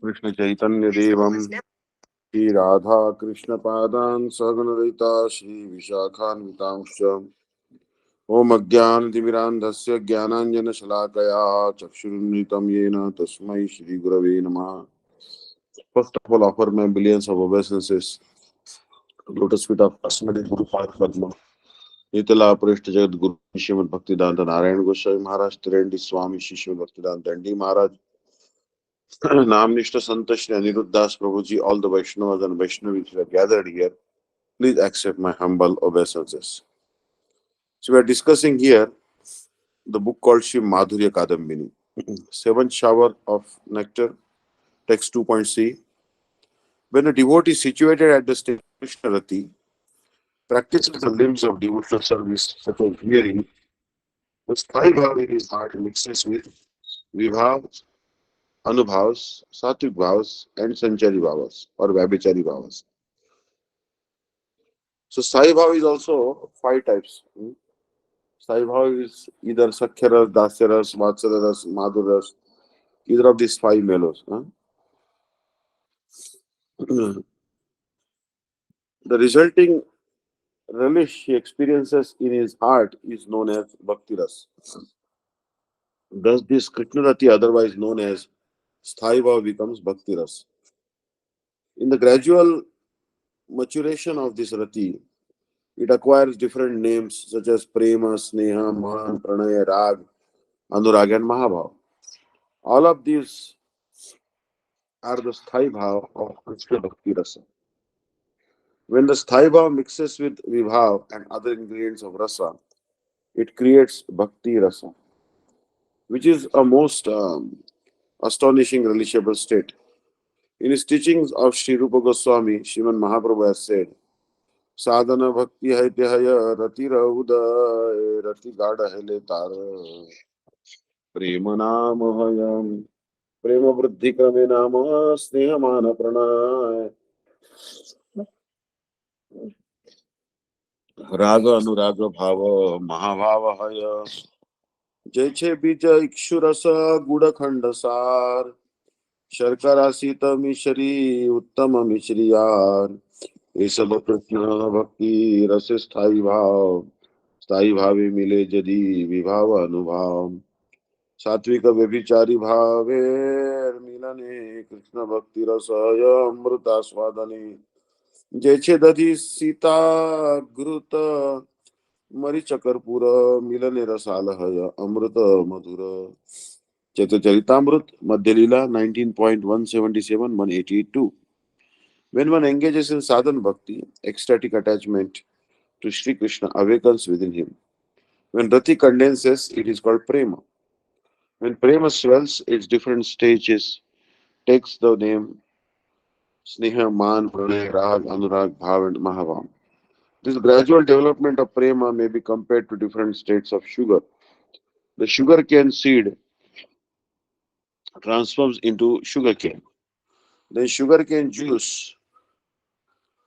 Krishna Chaitanya Devam Shri Radha Krishna Padan Saganadita Shri Vishakhan Vitamsha Om Agyan Dimirandhasya Gyananjana Shalakaya Chakshurunitam Yena Tasmai Shri Gurave Namah. First of all, offer my billions of obeisances to lotus feet of Asmadi Guru Padma. Nitala Prishta Jagat Guru Shrimad Bhakti-Vidanta Narayan Goswami Maharaj Tirendi Swami Shishma Bhakti-Vedanta Dandi Maharaj Namnishta Sant Shri Aniruddha Das Prabhuji, all the Vaishnavas and Vaishnavis who are gathered here, please accept my humble obeisances. So we are discussing here the book called Shri Madhurya Kadambini, Seventh Shower of Nectar, text 2.c. When a devotee situated at the state of Krishna Rati practices the limbs of devotional service such as hearing, the sthayi bhav in his heart mixes with vibhav, anubhavs, sattvic bhavs, and sanchari bhavas or vabhichari bhavas. So sthayi bhav is also five types. Sthayi bhav is either Sakhya ras, Dasya ras, Vatsalya ras, Madhurya ras, either of these five mellows. The resulting relish he experiences in his heart is known as Bhakti ras. Thus, this Krishna Rati, otherwise known as Sthayi Bhav, becomes Bhakti ras. In the gradual maturation of this Rati, it acquires different names such as Prema, Sneha, Mahan, Pranaya, Rag, Anurag, and Mahabhav. All of these are the Sthai Bhav of Krishna Bhakti Rasa. When the Sthai Bhav mixes with Vibhav and other ingredients of Rasa, it creates Bhakti Rasa, which is a most astonishing relishable state. In his teachings of Sri Rupa Goswami, Sriman Mahaprabhu has said, Sadhana Bhakti Haitya Rati Rauda Rati Gada Hele Tara Prema Namahayam Prema Vriddhi Krame Nama Sneha Mana Pranay राग अनुराग भाव महाभाव हय जैसे बीज इक्षुरस गुड़ खंड सार शर्करा शीत मिश्री उत्तम मिश्रियार ये सब कृष्ण भक्ति रस स्थायी भावे मिले यदि विभाव अनुभाव सात्विक व्यभिचारी भावे मिलने कृष्ण भक्ति रस अमृता स्वादने जैसे दधि सीता घृत मरीच कर्पूर मिलन रसाल अमृत मधुर चैतचरितामृत मध्य लीला 19.177 182. When one engages in sadhana bhakti, ecstatic attachment to Sri Krishna awakens within him. When rati condenses, it is called prema. When prema swells, its different stages takes the name sneha, man, pranay, rag, anurag, bhav, and mahavam. This gradual development of prema may be compared to different states of sugar. The sugar cane seed transforms into sugar cane, then sugar cane juice,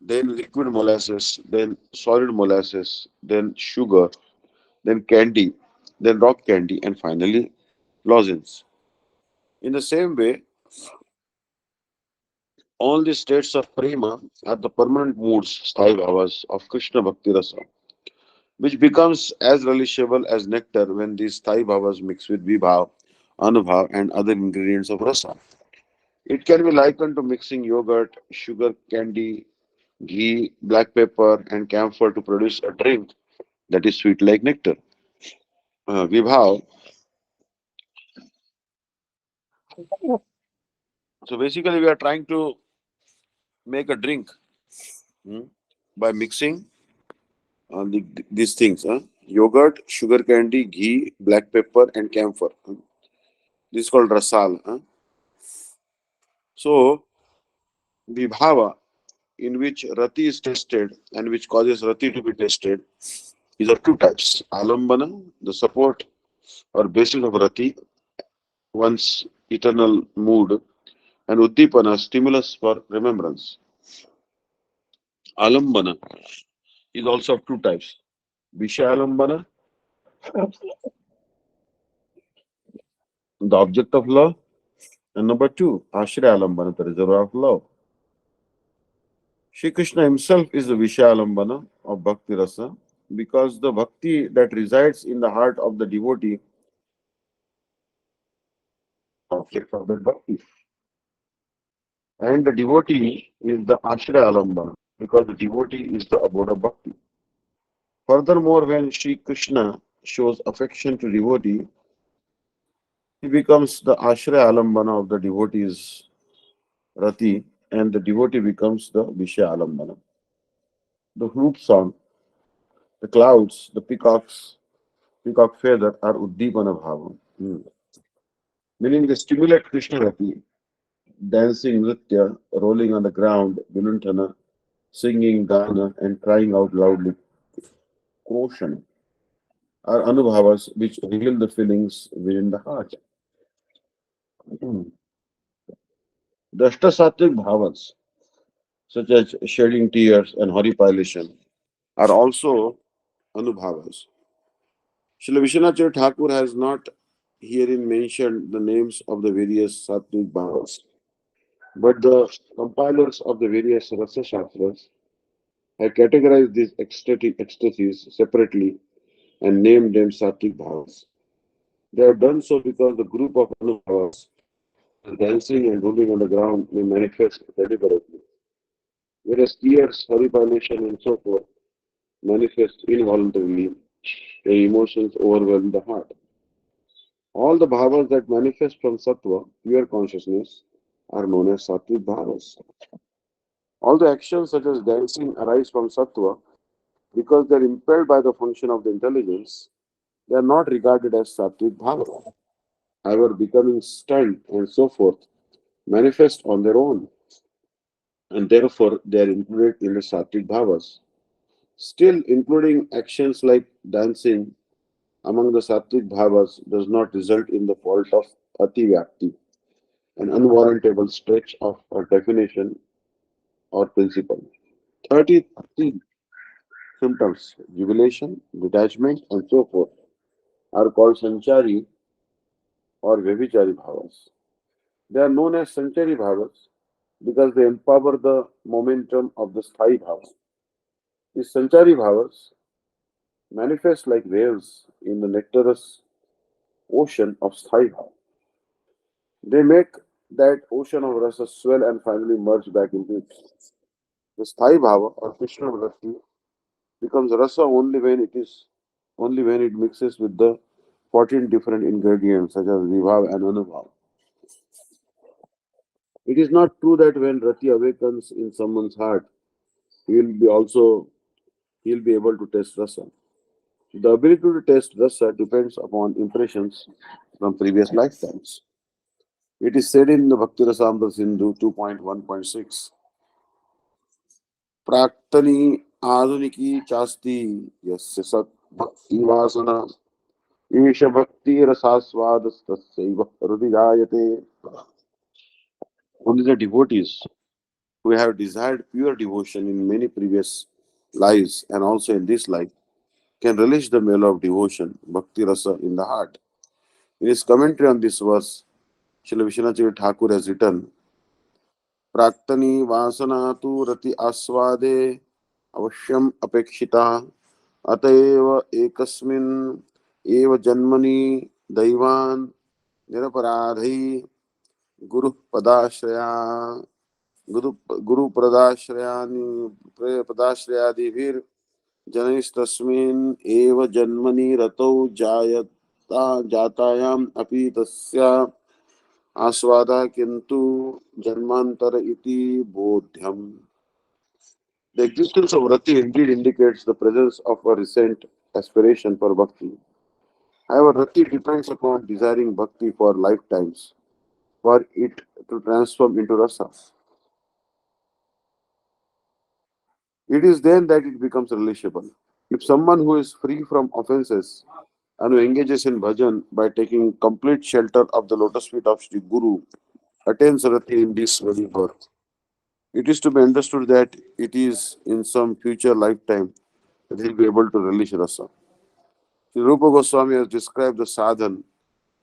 then liquid molasses, then solid molasses, then sugar, then candy, then rock candy, and finally lozenge. In the same way, all the states of prema are the permanent moods, sthayi bhavas of Krishna Bhakti Rasa, which becomes as relishable as nectar when these sthayi bhavas mix with vibhav, anubhav, and other ingredients of rasa. It can be likened to mixing yogurt, sugar, candy, ghee, black pepper, and camphor to produce a drink that is sweet like nectar. Vibhav. So basically, we are trying to make a drink hmm, by mixing these things: yogurt, sugar candy, ghee, black pepper, and camphor. This is called rasal. So, vibhava, in which rati is tested and which causes rati to be tested, these are two types: alambana, the support or basis of rati, one's eternal mood, and uddipana, stimulus for remembrance. Alambana is also of two types: Visha-alambana, the object of love, And number two, Ashray Alambana, the reservoir of love. Shri Krishna himself is the Vishayalambana of Bhakti Rasa because the bhakti that resides in the heart of the devotee object of that bhakti. And the devotee is the Ashray Alambana because the devotee is the abode of bhakti. Furthermore, when Shri Krishna shows affection to devotee, he becomes the Ashray Alambana of the devotee's Rati and the devotee becomes the Vishaya Alambana. The flute song, the clouds, the peacock feather are Uddipana Bhava. Meaning they stimulate Krishna Rati, dancing Nritya, rolling on the ground, Viluntana, singing Gana and crying out loudly, Kroshana, are Anubhavas which reveal the feelings within the heart. The Ashtasattvic Bhavas, such as shedding tears and horripilation, are also Anubhavas. Srila Vishwanath Thakur has not herein mentioned the names of the various Sattvic Bhavas, but the compilers of the various Rasa Shastras have categorized these ecstatic ecstasies separately and named them Sattvic Bhavas. They have done so because the group of Anubhavas, dancing and rolling on the ground, may manifest deliberately, whereas tears, horripilation, and so forth manifest involuntarily, the emotions overwhelm the heart. All the bhavas that manifest from sattva, pure consciousness, are known as sattvic bhavas. All the actions such as dancing arise from sattva because they are impelled by the function of the intelligence. They are not regarded as sattvic bhavas. However, becoming stunned and so forth manifest on their own, and therefore they are included in the sattvic bhavas. Still, including actions like dancing among the sattvic bhavas does not result in the fault of ativyakti, an unwarrantable stretch of a definition or principle. 33 symptoms, jubilation, detachment, and so forth, are called sanchari or vyabhichari bhavas. They are known as sanchari bhavas because they empower the momentum of the sthai bhava. These sanchari bhavas manifest like waves in the nectarous ocean of sthai bhava. They make that ocean of rasa swell and finally merge back into it. The sthai bhava or Krishna bhakti becomes rasa only when it mixes with the 14 different ingredients such as vibhav and anubhav. It is not true that when rati awakens in someone's heart, he will be also he will be able to taste rasa. The ability to taste rasa depends upon impressions from previous lifetimes. It is said in the Bhakti Rasamrita Sindhu 2.1.6, प्राक्तनी आधुनिकी चास्ति यस्य सत् भक्ति वासना ईश भक्ति रसास्वादस्तस्यैव हृदि जायते. Only the devotees who have desired pure devotion in many previous lives and also in this life can relish the meal of devotion, bhakti rasa, in the heart. In his commentary on this verse, Srila Vishwanath Thakur has written, प्राक्तनी वासना तु रति आस्वादे अवश्यम अपेक्षिता अतएव एकस्मिन् एव जन्मनि दैवान् निरपराधै गुरु पदाश्रया गुरु गुरुपदाश्रयानि पदाश्रयादिभिर् जनैस्तस्मिन् एव जन्मनि रतौ जातायाम् अपि तस्य आस्वादः किंतु जन्मांतर इति बोध्यम. The existence of rati indeed indicates the presence of a recent aspiration for bhakti. However, rati depends upon desiring bhakti for lifetimes for it to transform into rasa. It is then that it becomes relishable. If someone who is free from offenses and who engages in bhajan by taking complete shelter of the lotus feet of Sri Guru attains rati in this very birth, it is to be understood that it is in some future lifetime that he will be able to relish rasa. Sri Rupa Goswami has described the sadhan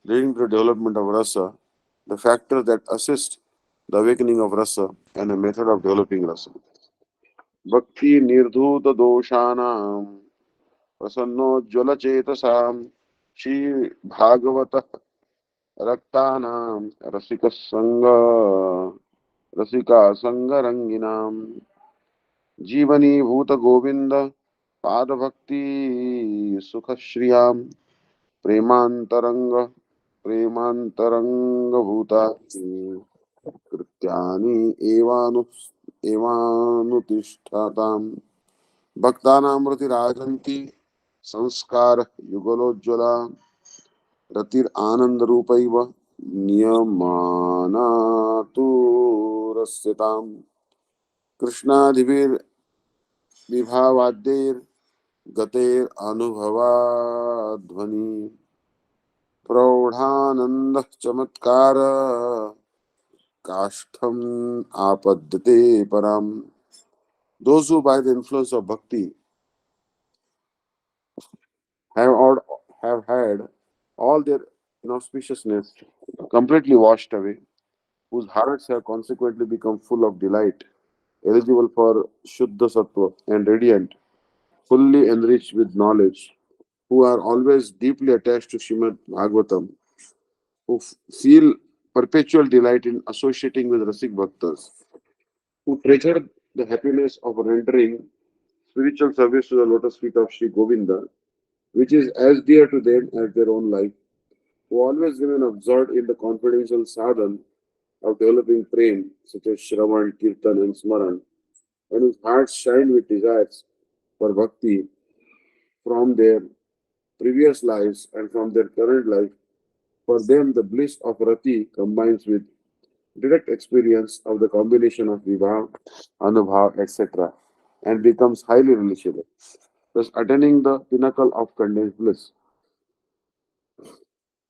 leading to the development of rasa the factor that assists the awakening of rasa and a method of developing rasa. Bhakti nirdhuta doshanam प्रसन्नोज्ज्वल चेतसाम Shri Bhagwat रक्तानाम रसिका संग रंगिनाम जीवनी भूत गोविंद पाद भक्ति सुख श्रियाम प्रेमांतरंग प्रेमांतरंग भूता कृत्यानि एवानुतिष्ठताम भक्तानामृतिराजन्ति संस्कार युगलोज्ज्वला रतिरानंद रूपैव नियमानातु रस्यताम् कृष्णादिभिर्विभावाद्यैर् गतेर् अनुभवाध्वनि प्रौढ़ानंद चमत्कार काष्ठम आपद्यते पराम. Those who by the influence of bhakti have, all, have had all their inauspiciousness completely washed away, whose hearts have consequently become full of delight, eligible for Shuddha Sattva and radiant, fully enriched with knowledge, who are always deeply attached to Srimad Bhagavatam, who feel perpetual delight in associating with Rasik Bhaktas, who treasure the happiness of rendering spiritual service to the lotus feet of Sri Govinda, which is as dear to them as their own life, who always remain absorbed in the confidential sadhan of developing prem, such as Shravan, Kirtan, and Smaran, and whose hearts shine with desires for bhakti from their previous lives and from their current life. For them, the bliss of rati combines with direct experience of the combination of vibhav, anubhav, etc., and becomes highly relishable, thus attaining the pinnacle of condensed bliss.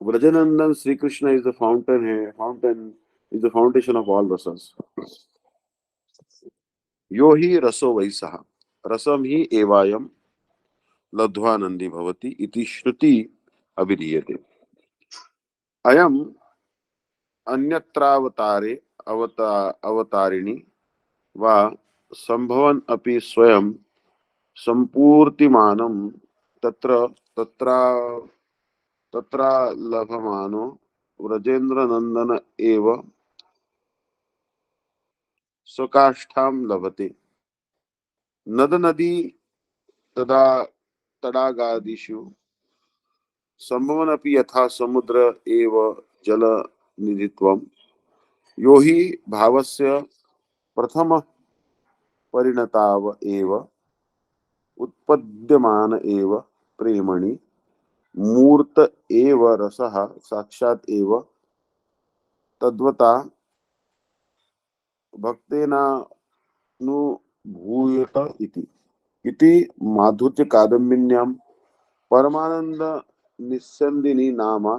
Vrajanandan Sri Krishna is the fountain is the foundation of all rasas. यो हि रसो वैसः रसम ही एवायम लब्ध्वानंदी भवति इति श्रुति अभिधीयते. अयम अन्यत्रावतारे अवतारिणी वा संभवन अपि स्वयं संपूर्तिमानं तत्र तत्रा तत्रा लभमानो व्रजेंद्र नंदन एव स्वकाष्ठां लभते. नद नदी तदा तडागादिषु संभवनपि यथा समुद्र एव जल निधित्वम् यो हि भावस्य प्रथम परिणताव एव उत्पद्यमान एव प्रेमणि मूर्त एव रसः साक्षात् एव तद्वता भक्तेनानुभूयत इति. इति माधुर्य कादम्बिन्यां परमानंद निस्संदिनी नामा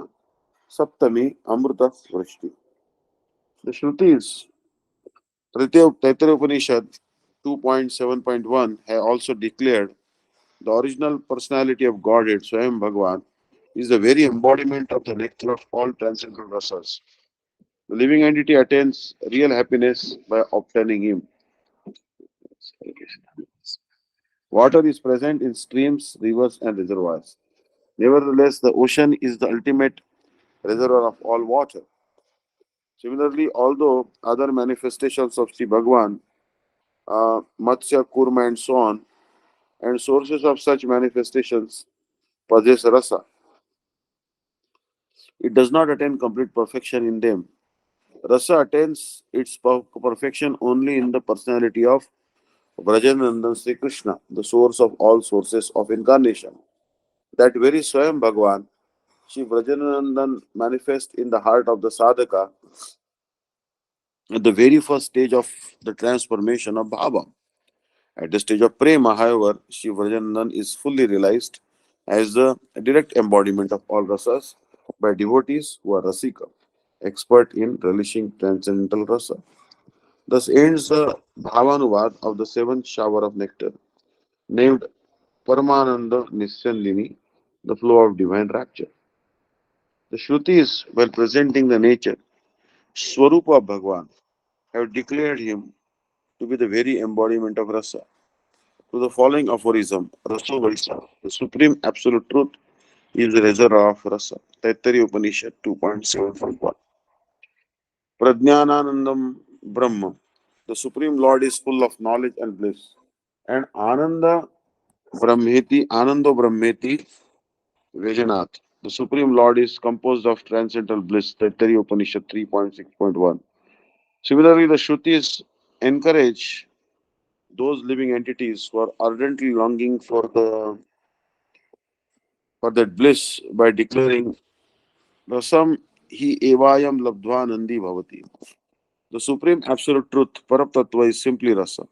सप्तमी अमृत वृष्टि. The Shrutis, Taittiriya Upanishad 2.7.1 have also declared the original personality of Godhead, Swayam Bhagavan, is the very embodiment of the nectar of all transcendental rasas. The living entity attains real happiness by obtaining him. Water is present in streams, rivers, and reservoirs. Nevertheless, the ocean is the ultimate reservoir of all water. Similarly, although other manifestations of Sri Bhagavan, Matsya, Kurma, and so on, and sources of such manifestations possess rasa, it does not attain complete perfection in them. Rasa attains its perfection only in the personality of Vrajanandan Sri Krishna, the source of all sources of incarnation. That very Swayam Bhagavan, Sri Vrajanandan manifests in the heart of the sadhaka at the very first stage of the transformation of bhava. At the stage of prema, however, Sri Vrajanandan is fully realized as the direct embodiment of all rasas by devotees who are rasika, expert in relishing transcendental rasa. Thus ends the Bhavanuvad of the seventh shower of nectar, named Paramananda Nisyandini, the flow of divine rapture. The Shrutis, while presenting the nature Swarupa of Bhagwan, have declared him to be the very embodiment of rasa. To the following aphorism, Raso Vaisa, the supreme absolute truth, is the reservoir of rasa. Taittiriya Upanishad 2.7.1. Prajnananandam Brahma, the Supreme Lord is full of knowledge and bliss. And Anando Brahmeti Vejanath, the Supreme Lord is composed of transcendental bliss. Taittiriya Upanishad 3.6.1. Similarly, the Shrutis encourage those living entities who are ardently longing for that bliss by declaring Rasam hi evayam labdva nandi bhavati. The supreme absolute truth, Paraptattva, is simply rasa.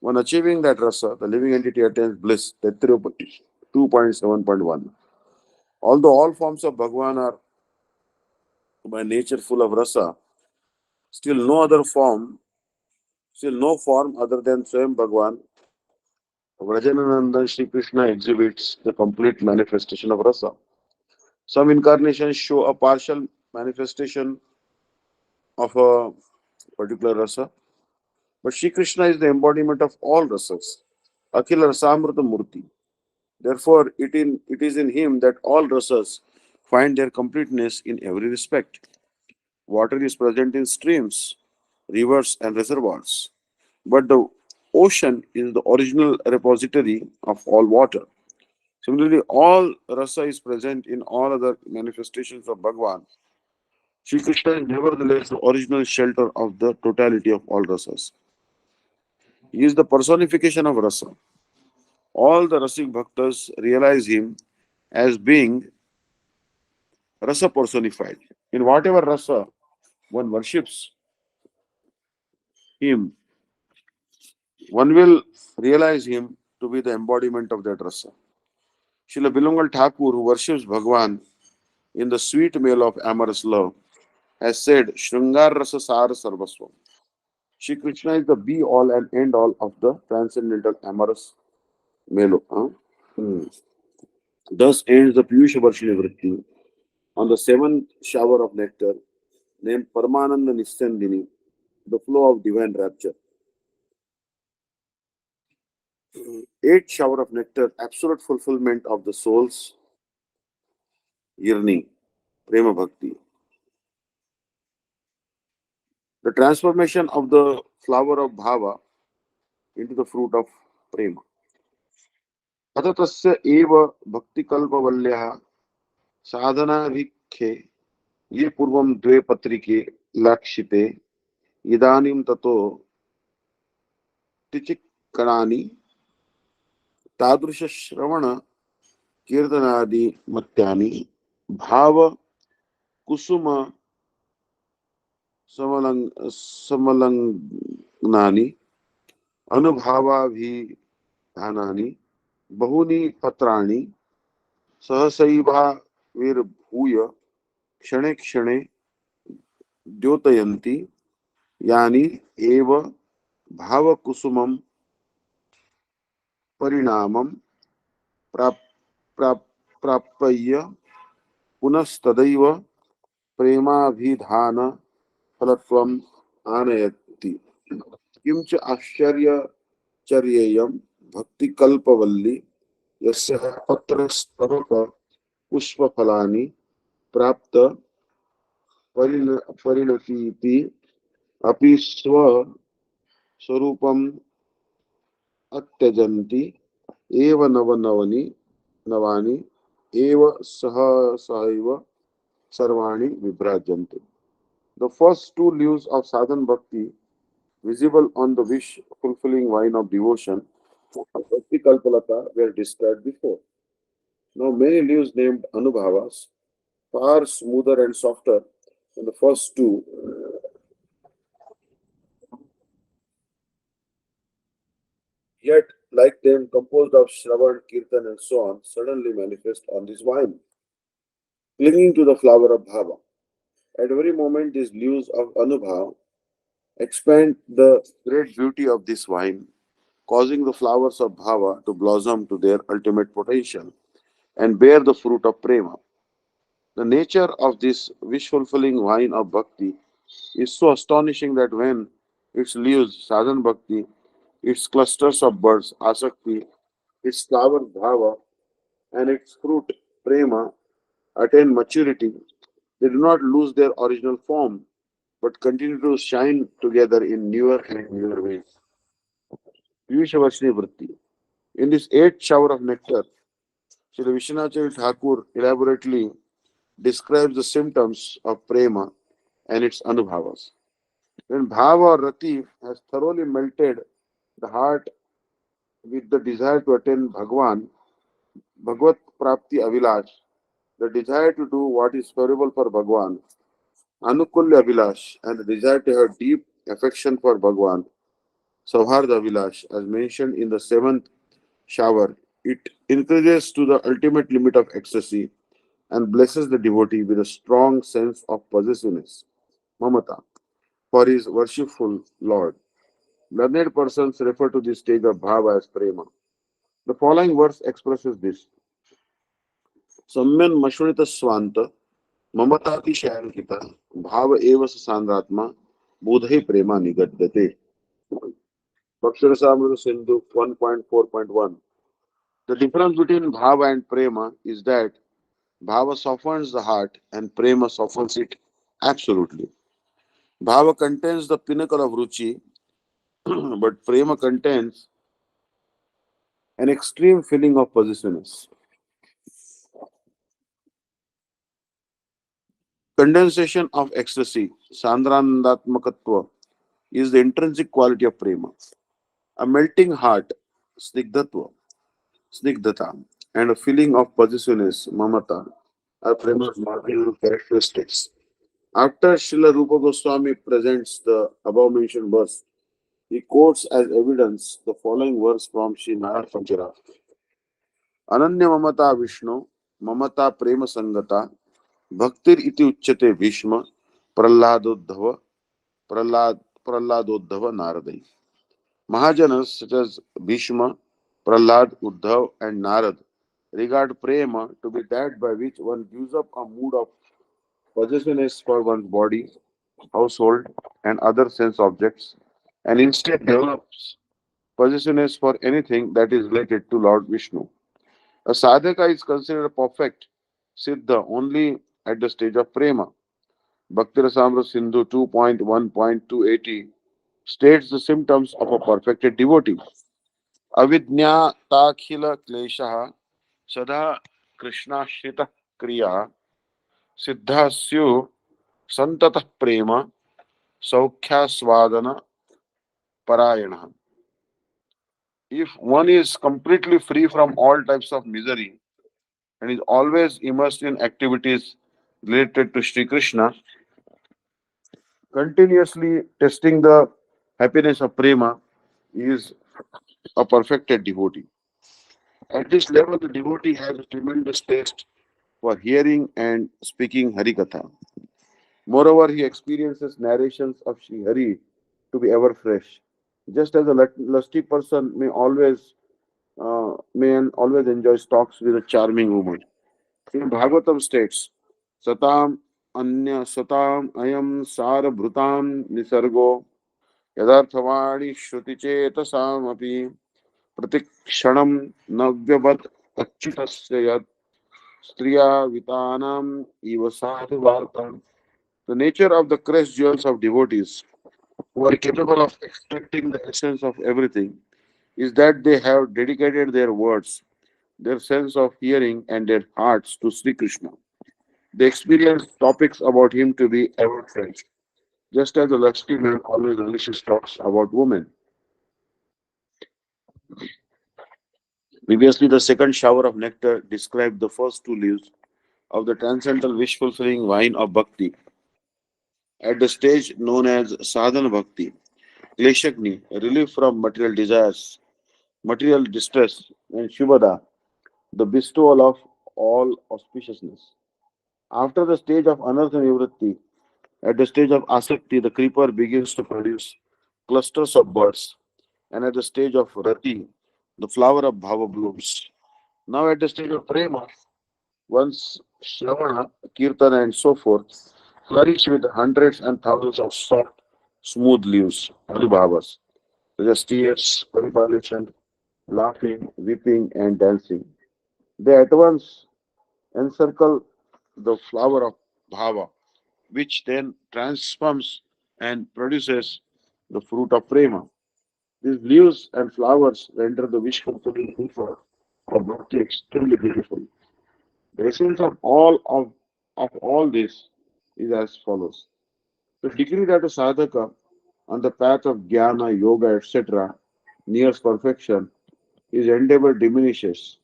When achieving that rasa, the living entity attains bliss. Taittiriya 2.7.1. Although all forms of Bhagwan are by nature full of rasa, still no form other than Swayam Bhagwan, Vrajanananda Sri Krishna exhibits the complete manifestation of rasa. Some incarnations show a partial manifestation of a particular rasa, but Sri Krishna is the embodiment of all rasas, Akhila Rasamrita Murti. Therefore, it is in him that all rasas find their completeness in every respect. Water is present in streams, rivers, and reservoirs, but the ocean is the original repository of all water. Similarly, all rasa is present in all other manifestations of Bhagavan. Sri Krishna is nevertheless the original shelter of the totality of all rasas. He is the personification of rasa. All the Rasik Bhaktas realize him as being rasa personified. In whatever rasa one worships him, one will realize him to be the embodiment of that rasa. Srila Bilangal Thakur, who worships Bhagwan in the sweet meal of amorous love, has said, Shringar Rasa Sar Sarvasvam. Shri Krishna is the be all and end all of the transcendental amorous melo. Hmm. Thus ends the Piyusha Varshini Vritti on the seventh shower of nectar, named Paramananda Nischandini, the flow of divine rapture. Eighth shower of nectar, absolute fulfillment of the soul's yearning, Prema Bhakti. The transformation of the flower of Bhava into the fruit of Prema. अथ तस्य एव भक्तिकल्पवल्यः साधनाभिखे ये पूर्वं द्वे पत्रिके लक्षिते इदानीं ततो तिचिक्कणानि तादृश श्रवण कीर्तनादि मत्यानि भाव कुसुम समलंगनानि अनुभावाभिधानानि बहुनि पत्राणि सहसैवाविर्भूय क्षणे क्षणे द्योतयन्ति यानि एव भावकुसुमं परिणामं प्राप्य पुनस्तदैव प्रेमाभिधान फलत्वम् आनयति किंच आश्चर्यचर्येयं भक्तिकल्पवल्ली यस्याः पत्रस्तवक पुष्पफलानि प्राप्त परिणतीति अपि स्वस्वरूपम् अत्यजन्ति एव नवानि एव सहैव सर्वाणि विभ्राजन्ते. The first two leaves of sadhan bhakti, visible on the wish fulfilling vine of devotion, of Bhakti Kalpalata, were described before. Now, many leaves named Anubhavas, far smoother and softer than the first two, yet, like them, composed of Shravan, Kirtan, and so on, suddenly manifest on this vine, clinging to the flower of Bhava. At every moment, these leaves of Anubhav expand the great beauty of this vine, causing the flowers of Bhava to blossom to their ultimate potential and bear the fruit of Prema. The nature of this wish fulfilling vine of Bhakti is so astonishing that when its leaves, sadhan bhakti, its clusters of buds, asakti, its flower, bhava, and its fruit, prema, attain maturity, they do not lose their original form but continue to shine together in newer and newer ways. Vishwavashni Vritti. In this eighth shower of nectar, Sri Vishnacharya Thakur elaborately describes the symptoms of prema and its anubhavas. When bhava or rati has thoroughly melted the heart with the desire to attain Bhagwan, Bhagavad Prapti Avilash, the desire to do what is favorable for Bhagwan, Anukulya Avilash, and the desire to have deep affection for Bhagwan, Saubhardha Avilash, as mentioned in the seventh shower, it increases to the ultimate limit of ecstasy and blesses the devotee with a strong sense of possessiveness, mamata, for his worshipful Lord. Learned persons refer to this stage of bhava as prema. The following verse expresses this. Samyan mashunita swanta mamatati shayankita bhava eva sandratma bodhi prema nigadyate. Bhakti Sindhu 1.4.1. The difference between bhava and prema is that bhava softens the heart and prema softens it absolutely. Bhava contains the pinnacle of ruchi, but prema contains an extreme feeling of possessiveness. Condensation of ecstasy, sandrandatmakatva, is the intrinsic quality of prema. A melting heart, snigdhatva, snigdhata, and a feeling of possessiveness, mamata, are prema's marginal characteristics. After Srila Rupa Goswami presents the above mentioned verse, he quotes as evidence the following verse from Sri Narad Panchara. Ananya mamata Vishnu, mamata prema sangata, bhaktir iti uchyate Bhishma, praladodhava, praladodhava naradai. Mahajanas such as Bhishma, Prahlad, Uddhav, and Narad regard prema to be that by which one gives up a mood of possessiveness for one's body, household, and other sense objects, and instead develops possessiveness for anything that is related to Lord Vishnu. A sadhaka is considered perfect siddha only at the stage of prema. Bhakti Rasamrita Sindhu 2.1.280 states the symptoms of a perfected devotee. Avidnyatakhila kleshaha sada krishnashrita kriya siddhasyu santatah prema saukhya parayana. If one is completely free from all types of misery and is always immersed in activities related to Sri Krishna, continuously testing the happiness of prema, is a perfected devotee. At this level, the devotee has a tremendous taste for hearing and speaking Harikatha. Moreover, he experiences narrations of Sri Hari to be ever fresh. Just as a lusty person may always enjoy talks with a charming woman. In Bhagavatam states, Satam Anya Satam Ayam Sara Bhrutam Nisargo Yadarthavani Shruti Chetasamapi Pratikshanam Navyavad Achyutasya Yad Striya Vitanam Eva Sadhu Vartam. The nature of the crest jewels of devotees who are capable of extracting the essence of everything is that they have dedicated their words, their sense of hearing, and their hearts to Sri Krishna. They experience topics about him to be ever fresh, just as the lusty man always relishes talks about women. Previously, the second shower of nectar described the first two leaves of the transcendental wish fulfilling vine of bhakti. At the stage known as sadhana bhakti, kleshagni, relief from material desires, material distress, and shubhada, the bestowal of all auspiciousness. After the stage of anartha nivritti, at the stage of asakti, the creeper begins to produce clusters of buds, and at the stage of rati, the flower of bhava blooms. Now, at the stage of prema, once Shravana, Kirtana, and so forth, flourish with hundreds and thousands of soft, smooth leaves, paribhavas, such as tears, paripalation, laughing, weeping, and dancing. They at once encircle the flower of bhava, which then transforms and produces the fruit of prema. These leaves and flowers render the wish fulfilling effort of bhakti extremely beautiful. The essence of all this is as follows. The degree that a sadhaka on the path of jnana, yoga, etc. nears perfection, his endeavor diminishes.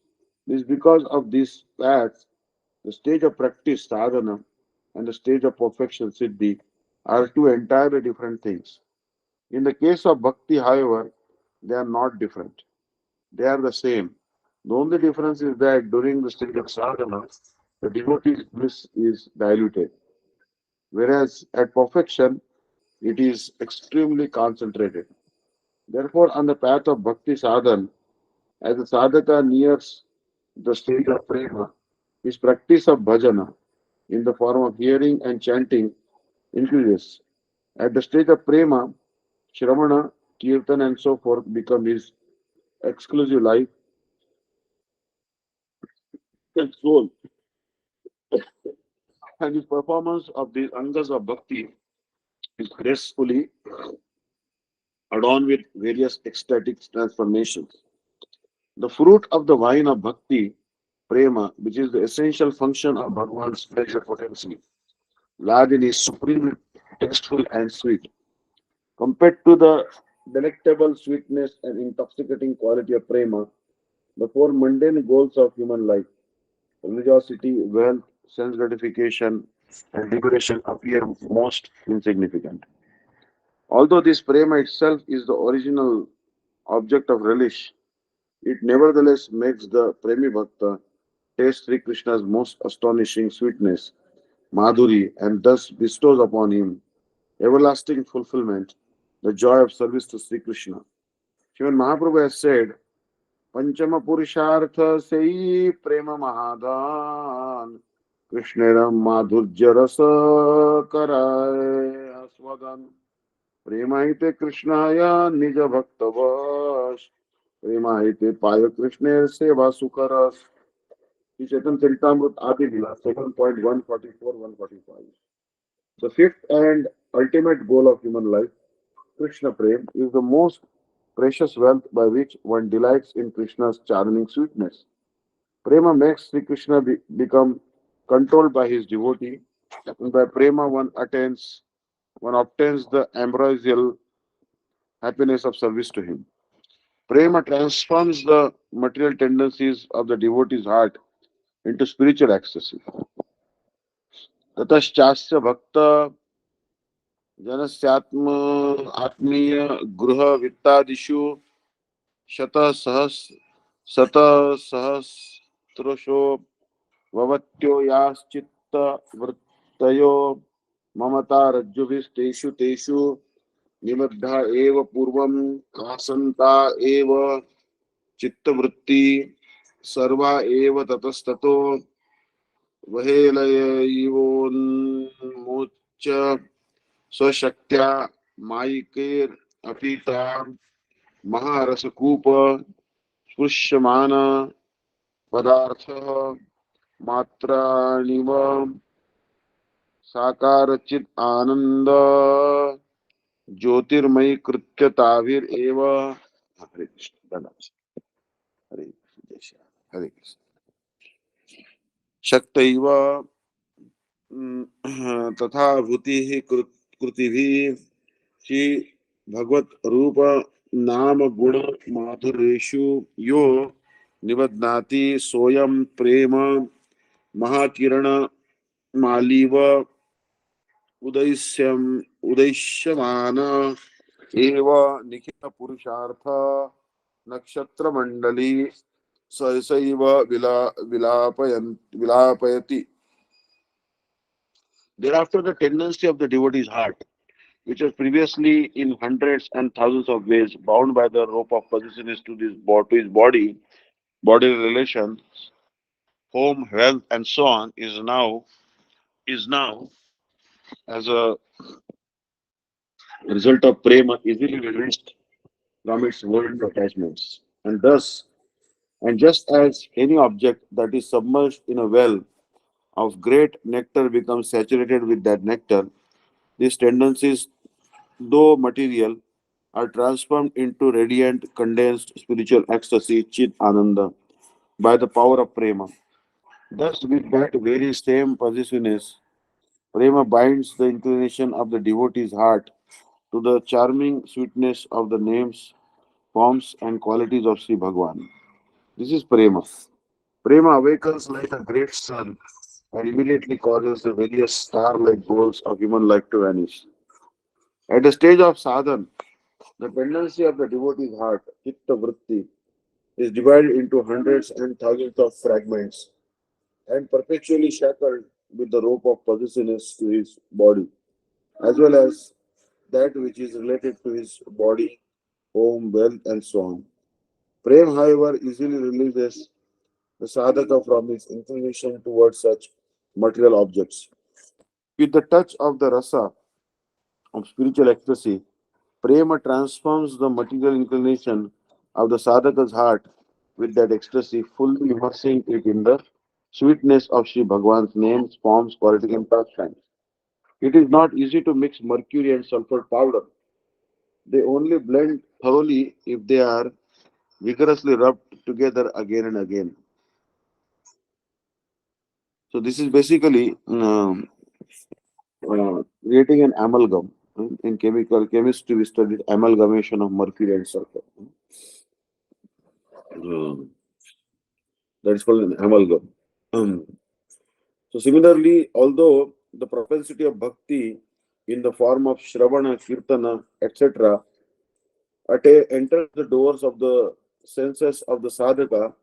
This is because of these paths, the stage of practice sadhana and the stage of perfection siddhi are two entirely different things. In the case of bhakti, however, they are not different. They are the same. The only difference is that during the stage of sadhana, the devotee's bliss is diluted, whereas at perfection, it is extremely concentrated. Therefore, on the path of bhakti sadhana, as the sadhaka nears the stage of prema, his practice of bhajana in the form of hearing and chanting increases. At the stage of prema, shravana, kirtan, and so forth become his exclusive life and soul, and his performance of these angas of bhakti is gracefully adorned with various ecstatic transformations. The fruit of the wine of bhakti, prema, which is the essential function of Bhagavan's pleasure potency, lies in is supremely tasteful and sweet. Compared to the delectable sweetness and intoxicating quality of prema, the four mundane goals of human life, religiosity, wealth, sense gratification, and liberation appear most insignificant. Although this prema itself is the original object of relish, it nevertheless makes the Premi Bhakta taste Sri Krishna's most astonishing sweetness, Madhuri, and thus bestows upon him everlasting fulfillment, the joy of service to Sri Krishna. Even Mahaprabhu has said, Panchama Purushartha Sei Prema Mahadan Krishneram Madhurya Rasa Karay Aswadan Prema Krishnaya Nija Bhaktavash Prema Paya Krishner Seva Sukaras. He Chetan Charitamrut Adi Lila, 7.144 145. The fifth and ultimate goal of human life, Krishna Prem, is the most precious wealth by which one delights in Krishna's charming sweetness. Prema makes Sri Krishna become controlled by his devotee, and by Prema one obtains the ambrosial happiness of service to him. Prema transforms the material tendencies of the devotee's heart into spiritual ecstasy. ततश्चास्य भक्त जनस्यात्म आत्मीय गृह वित्तादिषु शत सहस्रशो भवत्यो याश्चित्त वृत्तयो ममता रज्जुभिस्तेषु तेषु निबद्धा एव पूर्वं आसन्ता एव चित्तवृत्ति सर्वा एव ततस्ततो वहेलयैवोन्मुच्य स्वशक्त्या मायिकेर अपीता महारसकूप स्पृश्यमान पदार्थ मात्राणिव साकारचित आनंद ज्योतिर्मयी कृत्यताभिरेव हरे कृष्ण हरे कृष्ण हरे कृष्ण शक्तैव तथा भूतिः कृतिभिः श्री भगवत रूप नाम गुण माधुर्येषु यो निबध्नाति सोयम प्रेम महाकिरण मालीव उदैष्यमान एव निखिल पुरुषार्थ नक्षत्र मंडली सहसैव विलापयति. Thereafter, the tendency of the devotee's heart, which was previously in hundreds and thousands of ways bound by the rope of possessiveness to his body relations, home, health, and so on, is now as a result of prema easily released from its worldly attachments. And just as any object that is submerged in a well of great nectar becomes saturated with that nectar, these tendencies, though material, are transformed into radiant, condensed spiritual ecstasy, chit ananda, by the power of prema. Thus, with that very same possessiveness, prema binds the inclination of the devotee's heart to the charming sweetness of the names, forms, and qualities of Sri Bhagwan. This is prema. Prema awakens like a great sun and immediately causes the various star-like goals of human life to vanish. At the stage of sadhan, the tendency of the devotee's heart, chitta vritti, is divided into hundreds and thousands of fragments and perpetually shackled with the rope of possessiveness to his body, as well as that which is related to his body, home, wealth, and so on. Prem, however, easily releases the sadhaka from his inclination towards such material objects. With the touch of the rasa of spiritual ecstasy, prema transforms the material inclination of the sadhaka's heart with that ecstasy, fully immersing it in the sweetness of Sri Bhagwan's names, forms, qualities, and pastimes. It is not easy to mix mercury and sulfur powder. They only blend thoroughly if they are vigorously rubbed together again and again. So this is basically creating an amalgam. In chemical chemistry, we studied amalgamation of mercury and sulfur. Uh, that is called an amalgam. Um, so similarly, although the propensity of bhakti in the form of Shravana, Kirtana, etc., enters the doors of the senses of the sadhaka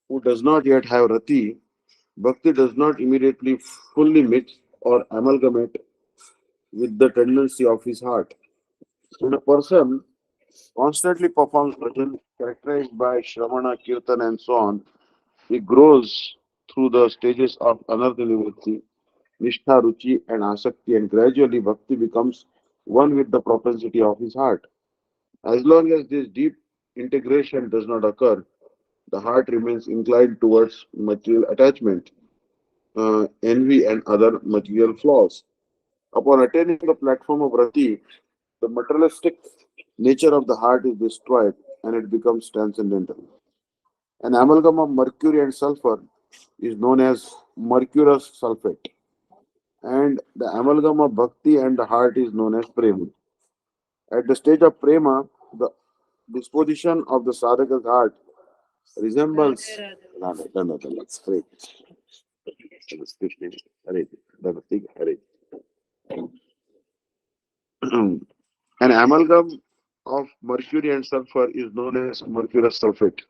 who does not yet have rati, bhakti does not immediately fully mix or amalgamate with the tendency of his heart. When a person constantly performs bhajan characterized by Shravana, Kirtan, and so on, he grows through the stages of anartha nivritti, nishtha, ruchi, and asakti, and gradually bhakti becomes one with the propensity of his heart. As long as this deep integration does not occur, the heart remains inclined towards material attachment, envy, and other material flaws. Upon attaining the platform of rati, the materialistic nature of the heart is destroyed and it becomes transcendental. An amalgam of mercury and sulfur is known as mercurous sulfate, and the amalgam of bhakti and the heart is known as prema. At the stage of prema, the disposition of the sadhaka's heart resembles. Hare Hare. An amalgam of mercury and sulfur is known as mercurous sulfate,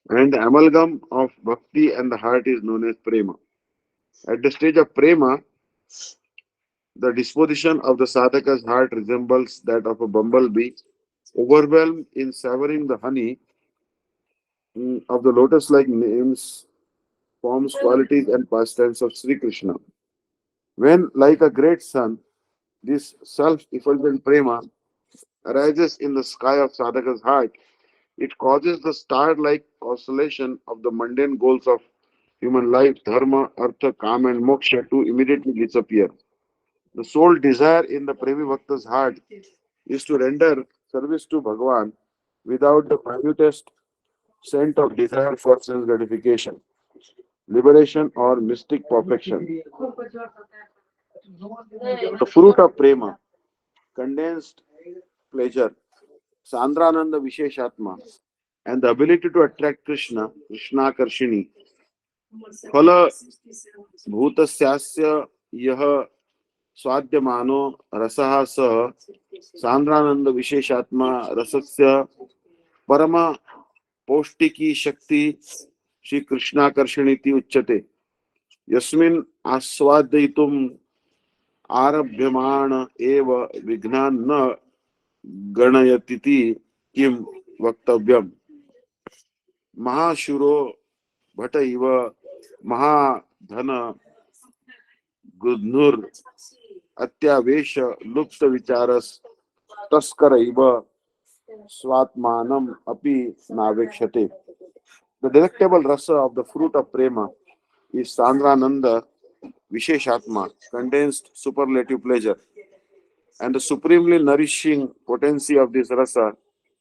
and the amalgam of bhakti and the heart is known as prema. At the stage of prema, the disposition of the sadhaka's heart resembles that of a bumblebee, overwhelmed in savoring the honey of the lotus like names, forms, qualities, and pastimes of Sri Krishna. When, like a great sun, this self effulgent prema arises in the sky of sadhaka's heart, it causes the star like oscillation of the mundane goals of human life, dharma, artha, kama, and moksha to immediately disappear. The sole desire in the Premi Bhakta's heart is to render service to Bhagavan without the minutest scent of desire for sense gratification, liberation, or mystic perfection. The fruit of Prema, condensed pleasure, Sandrananda Visheshatma, and the ability to attract Krishna, Krishna Karshini, Phala Bhutasya Yah स्वाद्यमानो रसः सः सांद्रानंद विशेषात्मा रसस्य परम पौष्टिकी शक्ति श्री कृष्णाकर्षणीति उच्यते यस्मिन् आस्वादयितुम् आरभ्यमाण एव विघ्नान् न गणयतीति किं वक्तव्यम् महाशूरो भट इव महाधन गुध्नुर अत्यावेश लुप्त विचारस तस्कर इव स्वात्मानम api नावेक्षते. The delectable rasa of the fruit of prema is Sandrananda Visheshatma, condensed superlative pleasure. And the supremely nourishing potency of this rasa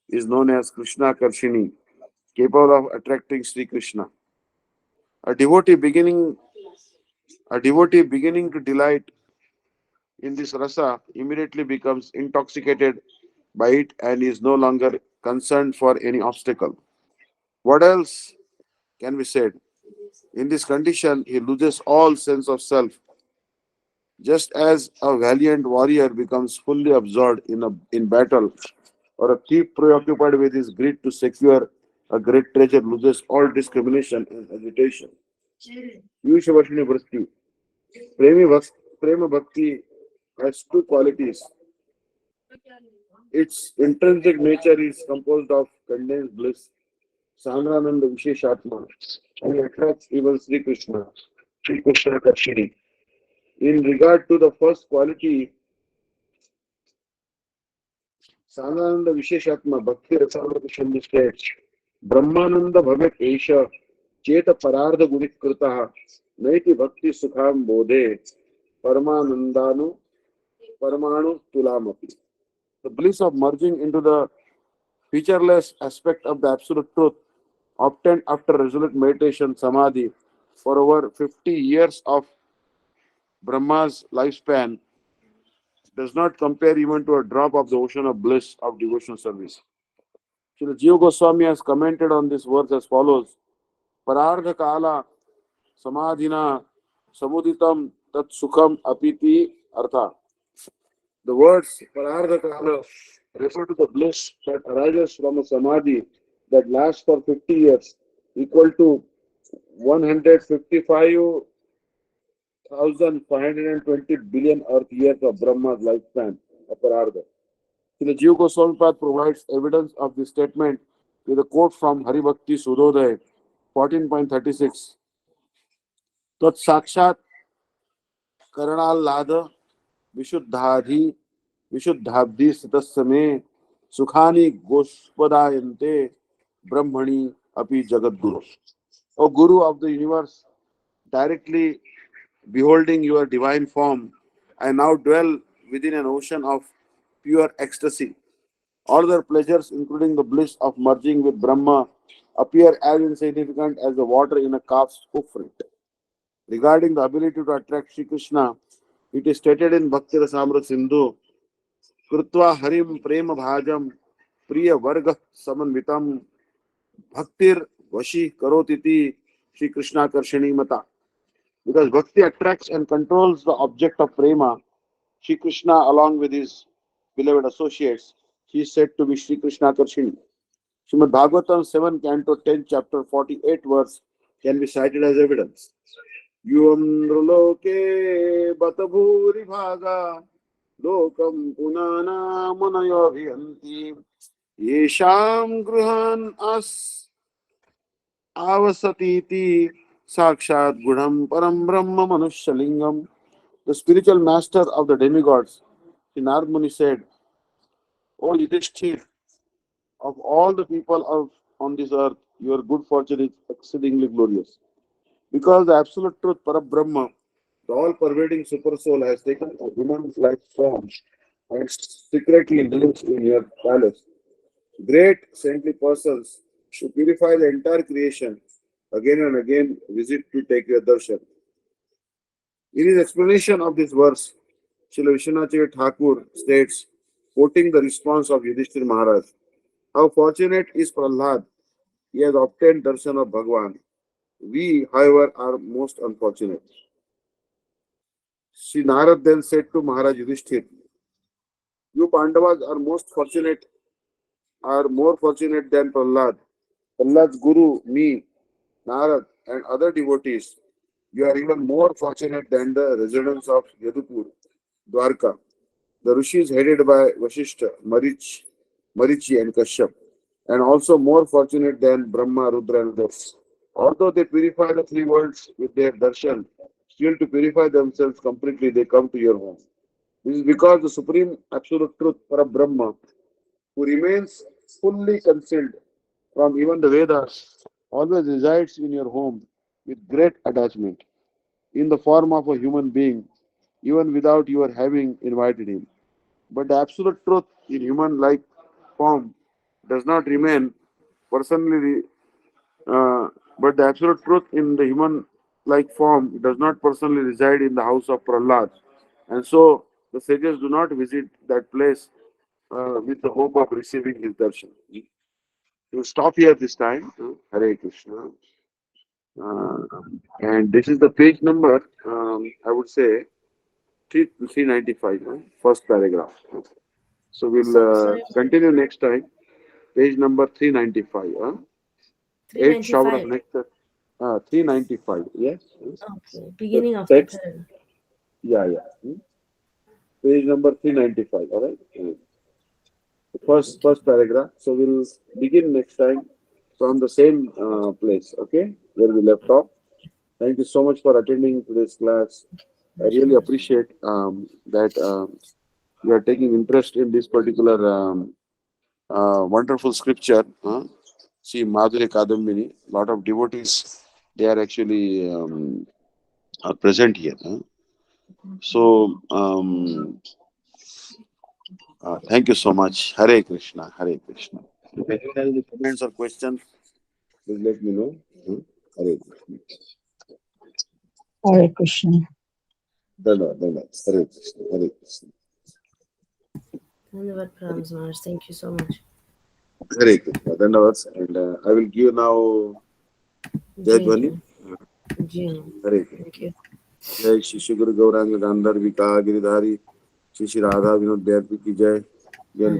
is known as Krishna Karshini, capable of attracting Sri Krishna. A devotee beginning a devotee beginning to delight in this rasa immediately becomes intoxicated by it and is no longer concerned for any obstacle. What else can be said? In this condition, he loses all sense of self, just as a valiant warrior becomes fully absorbed in battle, or a thief preoccupied with his greed to secure a great treasure loses all discrimination and agitation. Yushavashini Vritti. Prema Bhakti has two qualities. Its intrinsic nature is composed of condensed bliss, Sandrananda Visheshatma, and attracts even Sri Krishna Karshini. In regard to the first quality, Sandrananda Visheshatma, Bhakti Rasamrita states, Brahmananda Bhavet Esha Cheta Parardha Gudit Kritaha Naiti Bhakti Sukham Bodhe Paramanandanu Paramanu Tulamapi. The bliss of merging into the featureless aspect of the absolute truth obtained after resolute meditation samadhi for over 50 years of Brahma's lifespan does not compare even to a drop of the ocean of bliss of devotional service. Srila Jiva Goswami has commented on this verse as follows: Parardha Kala Samadhina Samuditam Tat Sukham Apiti Artha. The words Parardha Kala refer to the bliss that arises from a samadhi that lasts for 50 years, equal to 155,520 billion earth years of Brahma's lifespan of Parardha. The Jiva Goswami Pad provides evidence of this statement with a quote from Hari Bhakti Sudhodaya 14.36. Tat Sakshat Karanallada Vishuddhadhi Vishuddhabdi Sitasame Sukhani Gospadayante Brahmani Api Jagadguru. O Guru of the universe, directly beholding your divine form, I now dwell within an ocean of pure ecstasy. All their pleasures, including the bliss of merging with Brahma, appear as insignificant as the water in a calf's hoofprint. Regarding the ability to attract Sri Krishna, it is stated in Bhakti Rasamrita Sindhu, Krutva Harim Prema Bhajam Priya Varga Samanvitam Bhaktir Vashi Karotiti Sri Krishna Karshini Mata. Because Bhakti attracts and controls the object of Prema, Sri Krishna along with his beloved associates, he is said to be Sri Krishna Karshini. Srimad Bhagavatam 7 Canto 10 Chapter 48 verse can be cited as evidence. Yumruloke Batabhuri Bhaga Lokam Punana Manayo Viyanti Yesham Gruhan As Avasatiti Sakshat Gudham Param Brahma Manushalingam. The spiritual master of the demigods, Sri Narad Muni said, O Yudhishthir, of all the people on this earth, your good fortune is exceedingly glorious. Because the absolute truth, Parabrahma, the all-pervading super soul, has taken a human-like form and secretly lives in your palace. Great saintly persons who purify the entire creation again and again visit to take your darshan. In his explanation of this verse, Srila Vishwanath Thakur states, quoting the response of Yudhishthir Maharaj, how fortunate is Prahlad, he has obtained darshan of Bhagwan. We, however, are most unfortunate. Sri Narad then said to Maharaj Yudhishthir, you Pandavas are more fortunate than Prahlad. Prahlad's guru, me, Narad, and other devotees. You are even more fortunate than the residents of Yadupur, Dwarka. The rishis headed by Vasishta, Marichi, and Kashyap, and also more fortunate than Brahma, Rudra, and others. Although they purify the three worlds with their darshan, still to purify themselves completely, they come to your home. This is because the Supreme Absolute Truth, para Brahma, who remains fully concealed from even the Vedas, always resides in your home with great attachment in the form of a human being, even without your having invited him. But the absolute truth in human like form does not remain personally, uh, but the absolute truth in the human like form does not personally reside in the house of Prahlad. And so the sages do not visit that place with the hope of receiving his darshan. We'll stop here this time. Hare Krishna. Uh, and this is the page number, I would say, 395, first paragraph. So we'll So sorry, continue next time. Page number 395. Eighth shower of 395. nectar. 395. Yes. Okay, The beginning of the text. third. Yeah, yeah. Page number 395. All right. First paragraph. So we'll begin next time from the same place. Okay, where we left off. Thank you so much for attending today's class. I really appreciate that you are taking interest in this particular wonderful scripture. See, Madhurya Kadambini, lot of devotees, they are actually are present here. So, thank you so much. Hare Krishna, Hare Krishna. If anyone has any comments or questions, please let me know. Hare Krishna. Hare Krishna. Dana, Dana. Hare Krishna, Hare Krishna. Dhanyavad Pranams, Maharaj. Thank you so much. Hare Krishna. Dhanavad. And I will give now Jai Ji, Dhwani. ji. Hare Krishna. Thank you. जय श्री श्री गुरु गौरांग गांधर विका गिरिधारी श्री श्री राधा विनोद व्यापी की जय। जय